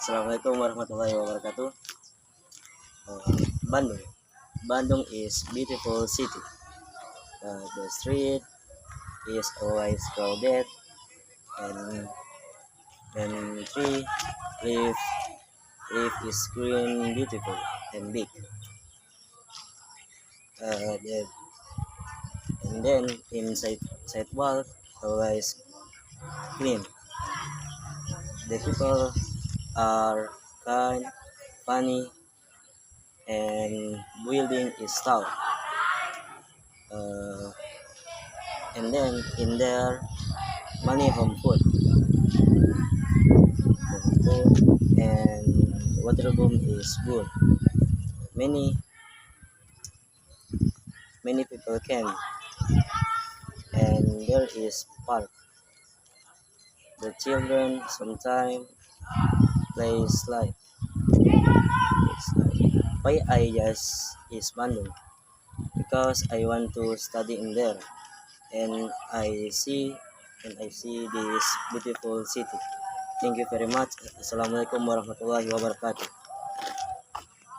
Assalamualaikum warahmatullahi wabarakatuh. Bandung. Bandung is beautiful city. The street is always crowded and leaf is green, beautiful and big. Uh, the, and then inside sidewalk always clean. The people are kind, funny, and building is tall. Uh, and then in there, money home food, and water room is good. Many people came, and there is park. The children sometimes play slide. Why I just is Bandung? Because I want to study in there, and I see this beautiful city. Thank you very much. Assalamualaikum warahmatullahi wabarakatuh.